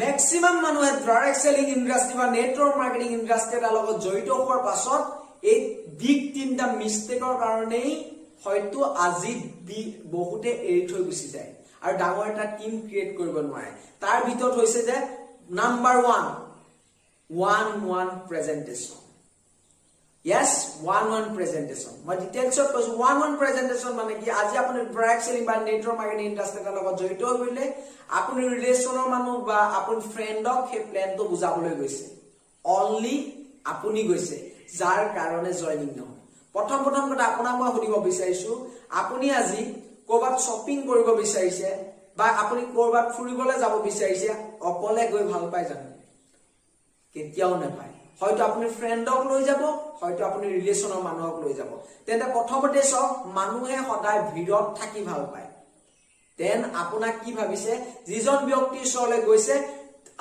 Maximum মানুহে direct selling industry বা network marketing industry এটাৰ লগত জড়িত হোৱাৰ পাছত এই বিগ তিনটা মিস্টেকৰ কাৰণেই হয়তো আজি বহুতে এৰি থৈ গুচি যায় আৰু ডাঙৰ এটা টিম ক্ৰিয়েট কৰিব নোৱাৰে। তাৰ ভিতৰত হৈছে যে নাম্বাৰ 1 প্ৰেজেন্টেশন। Yes, 1 presentation. মই ডিটেইলছত কৈছো 1 presentation মানে কি আজি আপুনি ডাইৰেক্ট সেলিং বা নেটৱৰ্ক মাৰ্কেটিং ইন্ডাস্ট্ৰি এটাৰ লগত জড়িত হৈলে আপুনি ৰিলেচনৰ মানুহ বা আপুনি ফ্ৰেণ্ডক সেই প্ল্যানটো বুজাবলৈ গৈছে। অনলি আপুনি গৈছে যাৰ কাৰণে জয়নিং নহয়। প্ৰথম কথা আপোনাক মই সুধিব বিচাৰিছো আপুনি আজি কৰবাত শ্বপিং কৰিব বিচাৰিছে বা আপুনি কৰবাত ফুৰিবলৈ যাব বিচাৰিছে অকলে গৈ ভাল পায় জানো? কেতিয়াও নাপায়। হয়তো আপুনি ফ্ৰেণ্ডক লৈ যাব, হয়তো আপুনি ৰিলেচনৰ মানুহক লৈ যাব। তেন্তে প্ৰথমতে সব মানুহে সদায় ভিৰত থাকি ভাল পায়। দেন আপোনাক কি ভাবিছে যিজন ব্যক্তিৰ ওচৰলৈ গৈছে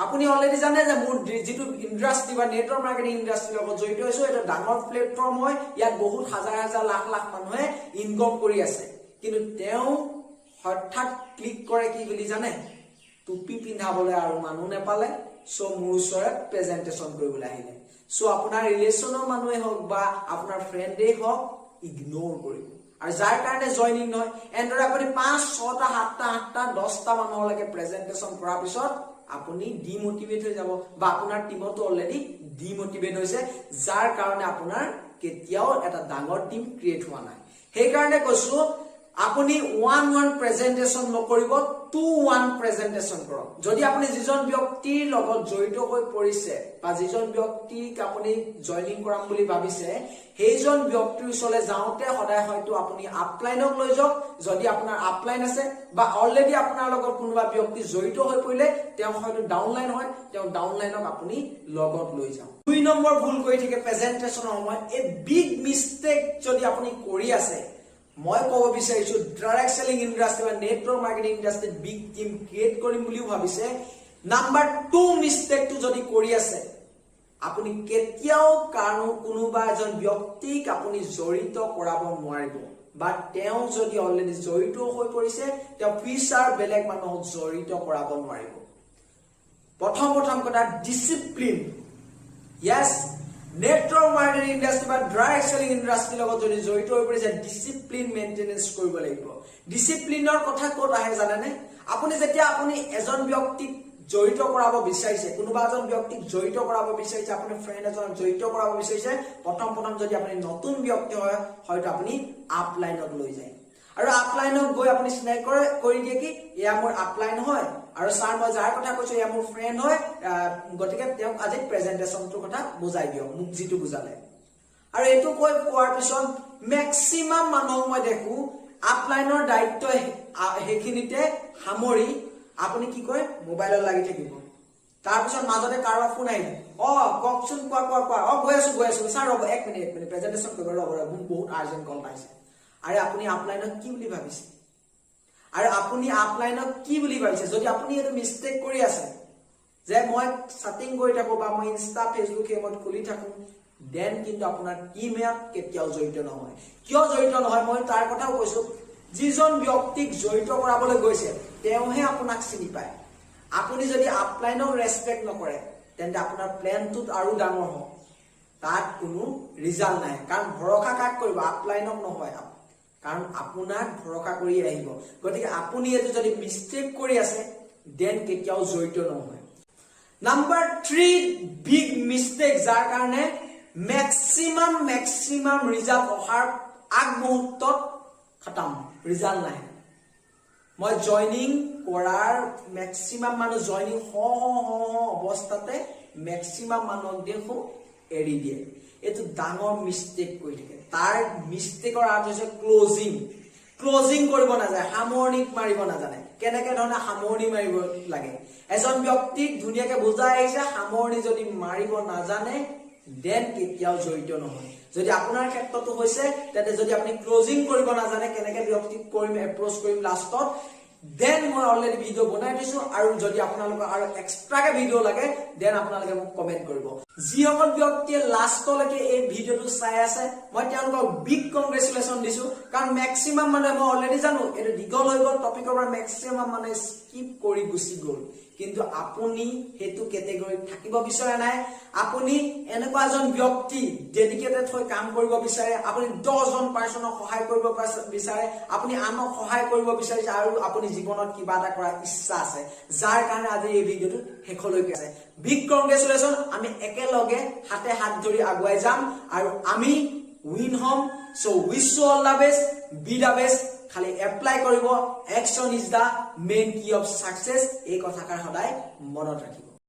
আপুনি অলৰেডি জানে যে মোৰ যেটো ইন্ডাস্ট্ৰি বা নেটৱৰ্ক মাৰ্কেটিং ইন্ডাস্ট্ৰিৰ লগত জড়িত হৈছো এটা ডাঙৰ প্লেটফৰ্ম হয়, ইয়াত বহুত হাজাৰ লাখ মানুহে ইনকাম কৰি আছে। কিন্তু তেওঁ হঠাৎ ক্লিক কৰে কি বুলি জানে? টুপি পিন্ধাবলৈ আৰু মানুহ নেপালে সো মোৰ ওচৰত প্ৰেজেন্টেশন কৰিবলৈ আহিলে। সো আপোনাৰ ৰিলেচনৰ মানুহে হওক বা আপোনাৰ ফ্ৰেণ্ডে হওক ইগনোৰ কৰিব আৰু যাৰ কাৰণে জয়নিং নহয়। এন্ডৰে আপুনি 5 6টা 7টা 8টা 10টা মানুহলৈকে প্ৰেজেন্টেশন কৰাৰ পিছত আপুনি ডিমোটিভেট হৈ যাব বা আপোনাৰ টিমটো অলৰেডি ডিমোটিভেট হৈছে যাৰ কাৰণে আপোনাৰ কেতিয়াও এটা ডাঙৰ টিম ক্ৰিয়েট হোৱা নাই। সেই কাৰণে কৈছো আপুনি 1 প্ৰেজেন্টেশন নকৰিব 2 প্ৰেজেন্টেশন কৰক। যদি আপুনি যিজন ব্যক্তিৰ লগত জড়িত হৈ পৰিছে বা যিজন ব্যক্তিক আপুনি জয়নিং কৰাম বুলি ভাবিছে সেইজন ব্যক্তিৰ ওচৰলৈ যাওঁতে সদায় হয়তো আপুনি আপলাইনক লৈ যাওক যদি আপোনাৰ আপলাইন আছে বা অলৰেডি আপোনাৰ লগত কোনোবা ব্যক্তি জড়িত হৈ পৰিলে তেওঁ হয়তো ডাউনলাইন হয় তেওঁ ডাউনলাইনক আপুনি লগত লৈ যাওক। 2 নম্বৰ ভুল কৰি থাকে প্ৰেজেন্টেশনৰ সময়ত এই বিগ মিস্টেক যদি আপুনি কৰি আছে মই ক'ব বিচাৰিছো ডাইৰেক্ট সেলিং ইন্ডাস্ট্ৰি বা network marketing industry big team create কৰিম বুলিও ভাবিছে নাম্বাৰ 2 মিস্টেকটো যদি কৰি আছে আপুনি কেতিয়াও কোনোবা এজন ব্যক্তিক আপুনি জড়িত কৰাব নোৱাৰিব বা তেওঁ যদি অলৰেডি জড়িত হৈ পৰিছে তেওঁ ফিউচাৰ বেলেগ মানুহক জড়িত কৰাব নোৱাৰিব। প্ৰথম কথা discipline. Yes, network marketing industry বা ডাইৰেক্ট সেলিং ইন্ডাস্ট্ৰিৰ লগত যদি জড়িত হৈ পৰিছে ডিসিপ্লিন মেইনটেনেন্স কৰিব লাগিব। ডিসিপ্লিনৰ কথা ক'ত আহে জানেনে? আপুনি যেতিয়া আপুনি এজন ব্যক্তিক জড়িত কৰাব বিচাৰিছে কোনোবা এজন ব্যক্তিক জড়িত কৰাব বিচাৰিছে আপুনি ফ্ৰেণ্ড এজনক জড়িত কৰাব বিচাৰিছে প্ৰথম যদি আপুনি নতুন ব্যক্তি হয় হয়তো আপুনি আপলাইনক লৈ যায় আৰু আপলাইনক গৈ আপুনি চিনাই কৰি দিয়ে কি এয়া মোৰ আপলাইন হয় আৰু স্যাৰ মই যাৰ কথা কৈছো এয়া মোৰ ফ্ৰেণ্ড হয় গতিকে তেওঁক আজি প্ৰেজেন্টেশনটোৰ কথা বুজাই দিয়ক মোক যিটো বুজালে। আৰু এইটো কোৱাৰ পিছত ম্যাক্সিমাম মানুহক মই দেখো আপলাইনৰ দায়িত্ব হেখিনিতে সামৰি আপুনি কি কয় মোবাইলত লাগি থাকিব। তাৰ পিছত মাজতে কাৰোবাৰ ফোন আহিল কওকচোন কোৱা গৈ আছো স্যাৰ ৰ'ব 1 মিনিট প্ৰেজেন্টেশন কৰিব ৰ'ব মোক বহুত আৰ্জেন্ট কল পাইছে। আৰে আপুনি আপলাইনক কি বুলি ভাবিছে আৰু আপুনি আপলাইনক কি বুলি ভাবিছে? যদি আপুনি এটো মিস্টেক কৰি আছে যে মই চ্যাটিং কৰি থাকো বা মই ইনষ্টা ফেসবুক এমত খুলি থাকো দেন কিন্তু আপোনাৰ টিমত কেতিয়াও জড়িত নহয়। কিয় জড়িত নহয় মই তাৰ কথাও কৈছো যিজন ব্যক্তিক জড়িত কৰাবলৈ গৈছে তেওঁহে আপোনাক চিনি পায়। আপুনি যদি আপলাইনক ৰেসপেক্ট নকৰে তেন্তে আপোনাৰ প্ল্যানটোত আৰু ডাঙৰ হ'ব তাত কোনো ৰিজাল্ট নাই। কাৰণ ভৰসা কাক কৰিব? আপলাইনক নহয় কাৰণ আপোনাক ভৰসা কৰি আহিব। গতিকে আপুনি এটো যদি মিস্টেক কৰি আছে দেন কেতিয়াও জড়িত নহয়। নাম্বাৰ 3 বিগ মিস্টেক যাৰ কাৰণে ম্যাক্সিমাম ৰিজাল্ট অহাৰ আগমুহূৰ্তত খতম ৰিজাল্ট নাই। মই জয়নিং কৰাৰ ম্যাক্সিমাম মানুহ জয়নিং অৱস্থাতে ম্যাক্সিমাম মানুহক দেখো এৰি দিয়ে। এটো ডাঙৰ মিস্টেক কৰি থাকে। তাৰ মিস্টেকৰ আৰ্ট হৈছে ক্লোজিং কৰিব নাজানে সামৰণি মাৰিব নাজানে। কেনেকে ধৰণে সামৰণি মাৰিব লাগে এজন ব্যক্তিক ধুনীয়াকে বুজাই আহিছে সামৰণি যদি মাৰিব নাজানে দেন কেতিয়াও জড়িত নহয়। যদি আপোনাৰ ক্ষেত্ৰটো হৈছে তেতে যদি আপুনি ক্লোজিং কৰিব নাজানে কেনেকে ব্যক্তিক কৰিম এপ্ৰোচ কৰিম লাষ্টত দেন মই অলৰেডি ভিডিও বনাই দিছো আৰু যদি আপোনালোকৰ আৰু এক্সট্ৰাকে ভিডিও লাগে দেন আপোনালোকে মোক কমেন্ট কৰিব। যিসকল ব্যক্তিয়ে লাষ্টলৈকে এই ভিডিওটো চাই আছে মই তেওঁলোকক বিগ কংগ্ৰেচুলেশ্যন দিছো কাৰণ ম্যাক্সিমাম মানে মই অলৰেডি জানো এটো দীঘল হৈ গ'ল টপিকৰ পৰা ম্যাক্সিমাম মানে স্কিপ কৰি গুচি গ'ল। কিন্তু আপুনি হেতু ক্যাটেগৰীত থাকিব বিচৰা নাই আপুনি এনেকুৱা এজন ব্যক্তি ডেডিকেটেড হৈ কাম কৰিব বিচাৰে আপুনি 10 জন পাৰ্সনক সহায় কৰিব বিচাৰে আপুনি আনক সহায় কৰিব বিচাৰিছে আৰু আপুনি জীৱনত কিবা এটা কৰাৰ ইচ্ছা আছে যাৰ কাৰণে আজি এই ভিডিওটো শেষলৈকে আছে বিগ কংগ্ৰেচুলেশ্যন আমি একেলগে হাতে হাত ধৰি আগুৱাই যাম আৰু আমি উইন হম so wish you all the best be the best খালি এপ্লাই কৰিব action is the main key of success এই কথাষাৰ সদায় মনত ৰাখিব